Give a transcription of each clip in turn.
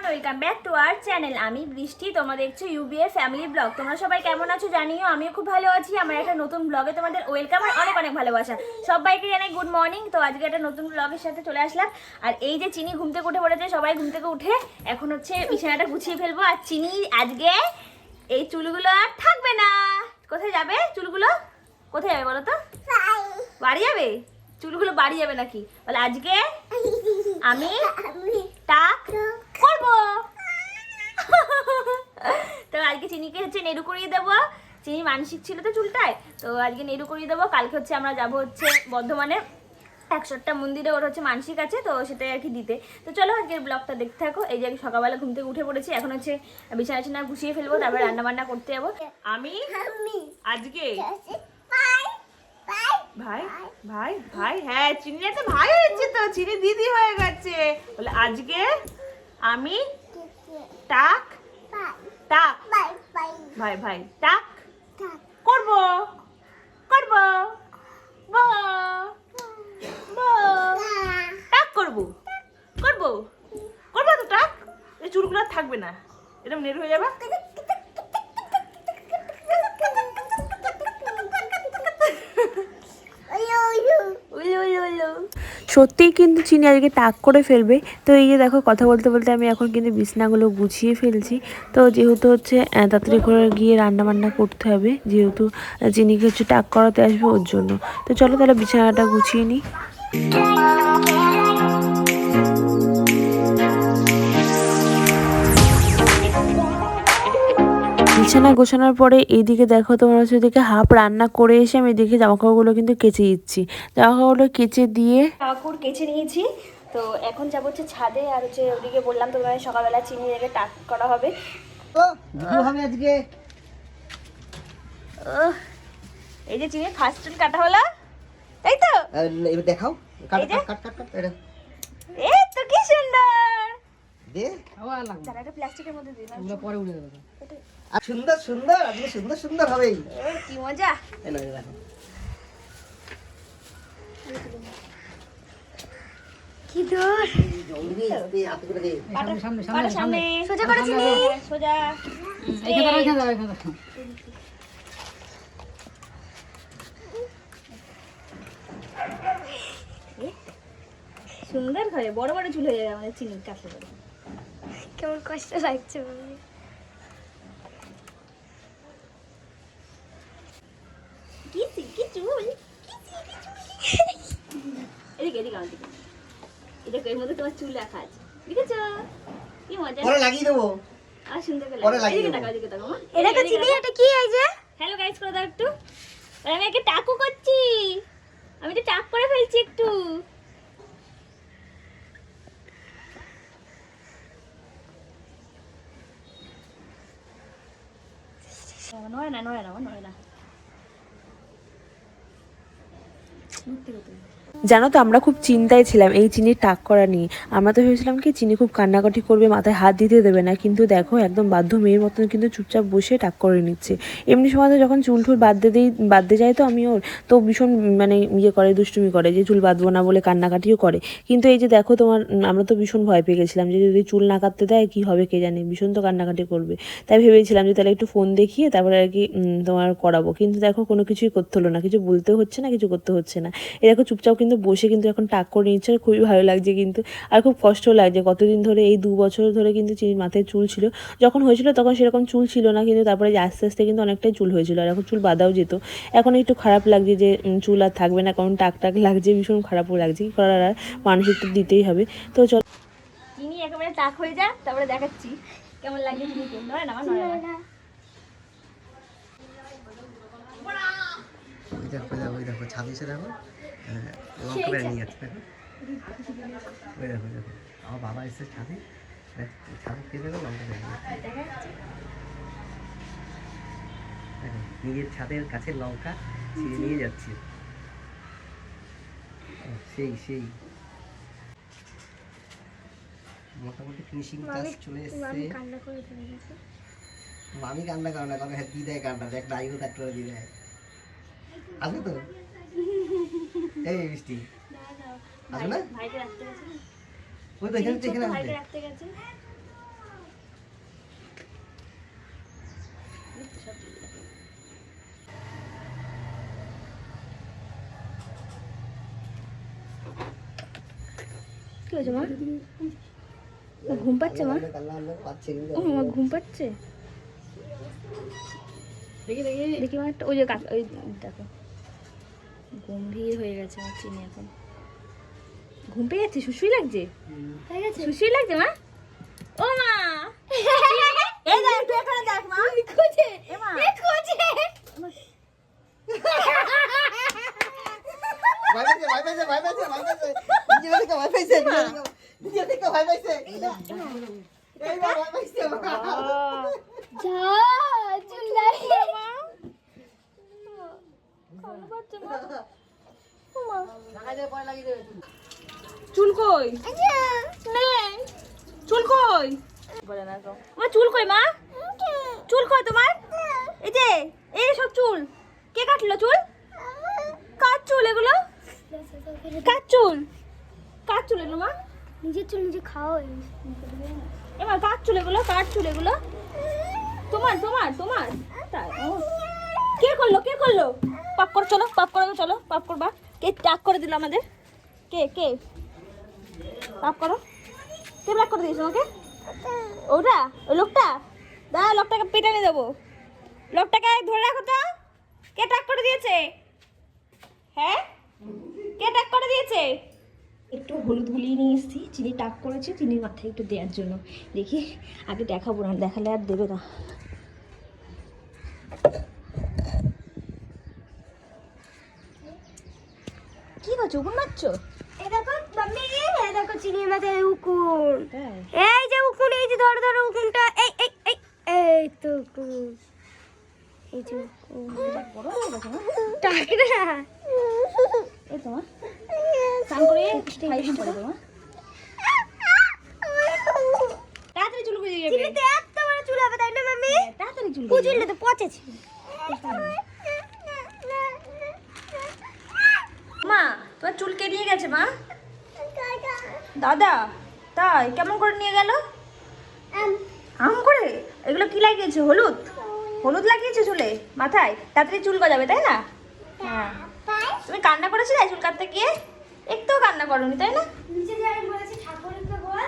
Welcome back to our channel. আমি বৃষ্টি, তোমরা দেখছো ইউবিএ ফ্যামিলি ব্লগ। তোমরা সবাই কেমন আছো জানিও, আমিও খুব ভালো আছি। আমার একটা নতুন ব্লগে তোমাদের ওয়েলকাম আর অনেক অনেক ভালোবাসা। সবাইকে জানাই গুড মর্নিং। তো আজকে একটা নতুন ব্লগের সাথে চলে আসলাম। আর এই যে চিনি ঘুম থেকে উঠে পড়েছে, সবাই ঘুম থেকে উঠে এখন হচ্ছে বিছানাটা গুছিয়ে ফেলবো। আর চিনি আজকে এই চুলগুলো আর থাকবে না। কোথায় যাবে চুলগুলো? কোথায় যাবে বলো তো? বাড়ি যাবে? চুলগুলো বাড়ি যাবে নাকি? বলে আজকে আমি টাক করবো। তো আজকে চিনিকে হচ্ছে নেড়ু করিয়ে দেবো। চিনি মানসিক ছিল তো চুলটায়, তো আজকে নেড়ু করিয়ে দেবো। কালকে হচ্ছে আমরা যাবো হচ্ছে বর্ধমানে 101টা মন্দিরে, ওর হচ্ছে মানসিক আছে, তো সেটাই আর কি দিতে। তো চলো আজকের ব্লগটা দেখতে থাকো। এই যে সকালবেলা ঘুম থেকে উঠে পড়েছি, এখন হচ্ছে বিছানা টিছানা গুছিয়ে ফেলবো, তারপর রান্না বান্না করতে যাবো। আমি আজকে ভাই ভাই ভাই হ্যাঁ, চিনি একটা ভাই হয়েছে, তো চিনি দিদি হয়ে গেছে। বলে আজকে আমি টাক টাক ভাই ভাই টাক করবো করবো টাক করবো করবো করবো তো টাক। এই চুলগুলো থাকবে না, এরকম নেড় হয়ে যাবে। সত্যিই কিন্তু চিনি আজকে টাক করে ফেলবে। তো এই যে দেখো কথা বলতে বলতে আমি এখন কিন্তু বিছনাগুলো গুছিয়ে ফেলছি। তো যেহেতু হচ্ছে তাড়াতাড়ি করে গিয়ে রান্না বান্না করতে হবে, যেহেতু চিনিকে হচ্ছে টাক করাতে আসবে ওর জন্য। তো চলো তাহলে বিছানাটা গুছিয়ে নিই। বিছানা গোছানোর পরে এইদিকে দেখো তোমার হচ্ছে এদিকে হাফ রান্না করে এসে আমি এদিকে জামাকাপড়গুলো কিন্তু কেচে দিচ্ছি। জামাকাপড়গুলো কেচে দিয়ে কাপড় কেচে নিয়েছি। তো এখন যাবো হচ্ছে ছাদে। আর হচ্ছে ওদিকে বললাম তোমার সকালবেলা চিনি রেখে টাক করা হবে। হবে আজকে। এই যে চিনি ফার্স্ট চুল কাটা হলো, তাই তো? এবার দেখাও, কাট কাট কাট কাট কাট। এটা এই তো কি সুন্দর। দে হাওয়া লাগবে, চারাটা প্লাস্টিকের মধ্যে দিই না, পুরো পরে উড়ে যাবে। আর সুন্দর সুন্দর আজকে সুন্দর সুন্দর হবে। কি মজা। এই নাও দেখো কি দূর জলদি আসতে হাত করে দে। সামনে সামনে সামনে সোজা করে চিনি, সোজা এখানে দাও এখানে দাও। সুন্দর করে বড় বড় চুল হয়ে যাবে আমাদের চিনির কাছে করে। কেমন কষ্ট লাগছে বলে। কি কি চুল, এদিকে এদিকে আমার দিকে। এটা এর মধ্যে তোমার চুল রাখা আছে, দেখেছো কি মজা। পরে লাগিয়ে দেবো, আর সুন্দর করে পরে লাগিয়ে এদিকে দেবো। তাকাও, এদিকে তাকাও মা। এটা তো চিনি, এটা কি এই যে? হ্যালো গাইস করে দাও একটু। আর আমি একে টাকু করছি, আমি তো টাক করে ফেলছি একটু। নয় না নয় না নয় না। জানো তো আমরা খুব চিন্তায় ছিলাম এই চিনির টাক করা নিয়ে। আমরা তো ভেবেছিলাম কি চিনি খুব কান্নাকাটি করবে, মাথায় হাত দিতে দেবে না, কিন্তু দেখো একদম বাধ্য মেয়ের মতন কিন্তু চুপচাপ বসে টাক করে নিচ্ছে। এমনি সময় তো যখন চুল টুল বাঁধতে যাই তো আমি ওর, তো ভীষণ মানে ইয়ে করে, দুষ্টুমি করে যে চুল বাঁধবো না বলে, কান্নাকাটিও করে। কিন্তু এই যে দেখো তোমার আমরা তো ভীষণ ভয় পেয়ে গেছিলাম যে যদি চুল না কাটতে দেয় কি হবে কে জানে, ভীষণ তো কান্নাকাটি করবে। তাই ভেবেছিলাম যে তাহলে একটু ফোন দেখিয়ে তারপরে আর কি তোমার করাবো। কিন্তু দেখো কোনো কিছুই করতে হলো না, কিছু বলতেও হচ্ছে না, কিছু করতে হচ্ছে না। এ দেখো চুপচাপ কিন্তু বসে কিন্তু এখন টাক করে নিচ্ছে, খুবই ভালো লাগছে কিন্তু। আর খুব কষ্টও লাগছে, কতদিন ধরে এই 2 বছর ধরে কিন্তু চিনির মাথায় চুল ছিল। যখন হয়েছিল তখন সেরকম চুল ছিল না, কিন্তু তারপরে যে আস্তে আস্তে কিন্তু অনেকটাই চুল হয়েছিল, আর এখন চুল বাঁধাও যেত। এখন একটু খারাপ লাগছে যে চুল আর থাকবে না, কারণ টাক টাক লাগছে, ভীষণ খারাপও লাগছে। কি করার, আর মানসিক তো দিতেই হবে। তো চল চিনি একেবারে টাক হয়ে যা, তারপরে দেখাচ্ছি কেমন লাগে চিনিকে। নয় না নয় না। ওই দেখো ওই দেখো ছাদে এসে দেখো লঙ্কা বেড়ে নিয়ে যাচ্ছে। দেখো ওই দেখো দেখো আমার বাবা এসে ছাদে, ছাদে কে দেখো লঙ্কা বেড়ে নিয়ে যাচ্ছে। দেখো নিজের ছাদের কাছে লঙ্কা ছিঁড়ে নিয়ে যাচ্ছে। সেই সেই মোটামুটি ফিনিশিং টাচ চলে এসছে। আমি কান্না করে চলে গেছে। আমি কান্না করে না, কারণ হ্যাঁ দি দেয় কান্না, দেখ ডাইও ডাক্তার দি দেয়। আসবে তো এই মিষ্টি আসবে না? ভাইকে রাখতে গেছে, ওই তো এখানে ভাইকে রাখতে গেছে। হয়েছে মা? ঘুম পাচ্ছে মা? পাচ্ছে কিন্তু ও মা ঘুম পাচ্ছে। দেখি মা একটা, ওই যে কাকা, ওই দেখো গম্ভীর হয়ে গেছে আমার চিনি এখন। ঘুম পেয়ে যাচ্ছে, সুশুই লাগছে, সুশুই লাগছে মা। ও মা এই দেখ, তুই এখানে দেখ মা। খোঁজে এ মা, খোঁজে ভাই পাইছে নিজে থেকে ভাই পাইছে নিজে থেকে ভাই পাইছে এই না ভাই পাইছে যা চুল নাই চুল কই? চুল কই? বলে না তো। মা চুল কই মা? চুল কই তোমার? এই যে এই সব চুল কে কাটলো? চুল কার চুল এগুলো? কার চুল? কার চুল এগুলো মা? নিজের চুল নিজে খাও। এবার কার চুল এগুলো? কার চুল এগুলো? তোমার তোমার তোমার তাই? ও কে করলো? কে করলো? পাপ কর, চলো পাপ করো, চলো পাপ করবা। কে টাক করে দিল আমাদের? কে কে পাপ করো? কে ব্যাক করে দিয়েছে আমাকে? ওটা ওই লোকটা? দাঁড়া, লোকটাকে পেটানে দেবো। লোকটাকে ধরে রাখো তো। কে টাক করে দিয়েছে? হ্যাঁ, কে টাক করে দিয়েছে? একটু হলুদ গুলিয়ে নিয়ে এসেছি, চিনি টাক করেছে, চিনির মাথায় একটু দেওয়ার জন্য। দেখি আগে দেখাবো না, দেখালে আর দেবে না। কি করছো? উকুন মারছো? এই দেখো মাম্মি, এই দেখো চিনির মাথায় উকুন। এই যে উকুন, এই যে ধরো ধরো উকুনটা, এই এই এই এই তো উকুন, এই যে উকুন। বড় হয়ে গেছে না? টাক না। এই তোমার স্নান করে খাইয়ে পড়ে তোমার তাড়াতাড়ি চুল গজিয়ে যাবে। চিনিতে এত বড় চুল হবে তাই না মাম্মি? তাড়াতাড়ি চুল গজিয়ে কুচুললে তো পচেছে। মা তোমার চুল কে নিয়ে গেছে মা? দাদা? তাই কেমন করে নিয়ে গেল? আম করে? এগুলো কি লাগিয়েছে? হলুদ? হলুদ লাগিয়েছে চুলে মাথায়? তাড়াতাড়ি চুল গজাবে তাই না? হ্যাঁ। তুমি কান্না করেছিলে চুল কাটতে গিয়ে? একটুও কান্না করোনি তাই না? নিচে যাই বলেছে ঠাকুরকে বল,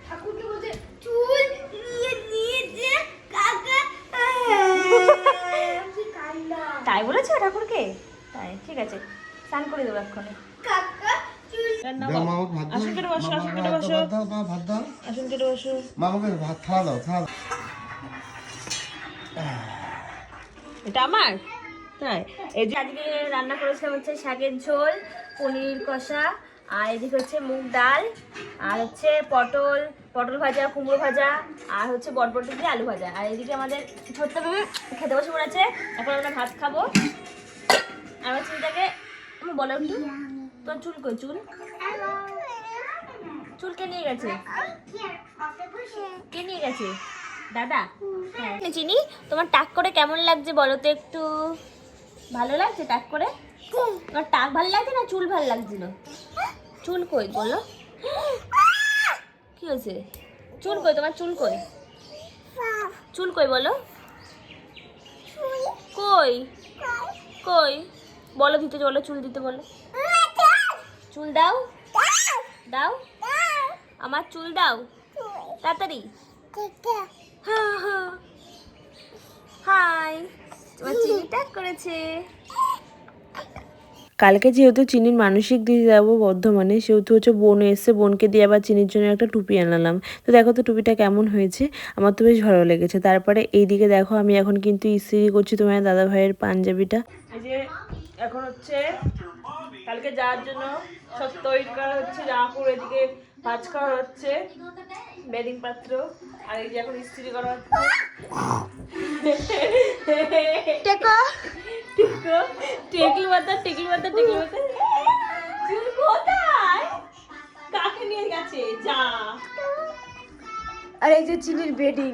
ঠাকুরকে বলছে চুল নিয়ে নিয়েছে কাকা। কি কান্না তাই বলেছে ঠাকুরকে? তাই ঠিক আছে, স্নান করে দেবো এক্ষুনি। কাকা চুল। আসুন কেটে বসো, আসুন কেটে বসো, ভাত দাও আসুন কেটে বসো। মামাকে ভাত থালা দাও থালা এটা আমার? তাই এই যে আজকে রান্না করেছিলাম হচ্ছে শাকের ঝোল, পনির কষা, আর এদিকে হচ্ছে মুগ ডাল, আর হচ্ছে পটল পটল ভাজা, কুমড়ো ভাজা, আর হচ্ছে বটবটি দিয়ে আলু ভাজা। আর এদিকে আমাদের ছোট্ট বেবি খেতে বসে পড়েছে। এখন আমরা ভাত খাবো। আমার চুলটাকে বলো একটু, তোর চুল কই? চুল চুল কে নিয়ে গেছে? কে নিয়ে গেছে? দাদা? হ্যাঁ। চিনি, তোমার টাক করে কেমন লাগছে বলো তো একটু? ভালো লাগছে টাক করে? তোমার টাক ভালো লাগছে না চুল ভালো লাগছিল? চুল কই বলো? কি হয়েছে? চুল কই তোমার? চুল কই? চুল কই বলো? কই কই বলো, দিতে বলো, চুল দিতে বলো। চুল দাও, দাও আমার চুল দাও তাড়াতাড়ি। হাই, তোমার চিনি টাক করেছে। কালকে যেহেতু চিনির মানসিক দিতে যাবো বর্ধমানে, সেহেতু হচ্ছে বোন এসছে, বোনকে দিয়ে আবার চিনির জন্য একটা টুপি আনালাম। তো দেখো তো টুপিটা কেমন হয়েছে, আমার তো বেশ ভালো লেগেছে। তারপরে এইদিকে দেখো আমি এখন কিন্তু ইস্ত্রি করছি তোমার দাদা ভাইয়ের পাঞ্জাবিটা। এই যে এখন হচ্ছে কালকে যাওয়ার জন্য সব তৈরি করা হচ্ছে, জামা কাপড় এদিকে ভাজ করা হচ্ছে, বেডিং পাত্র, আর এই যে এখন ইস্ত্রি করা হচ্ছে। টেকো টেকো, টেকলি মাথা, টেকলি মাথা, টেকলি মাথা। চুল কোথায়? কাকে নিয়ে গেছে? যা। আর এই যে চিনির বেডিং।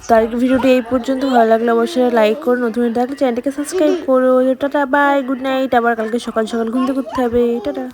তার ভিডিওটি এই পর্যন্ত ভালো লাগলে অবশ্যই লাইক করো, নতুন থাকলে চ্যানেলটাকে সাবস্ক্রাইব করো। Tata bye, good night. আবার কালকে সকাল সকাল ঘুম থেকে উঠতে হবে। টাটা।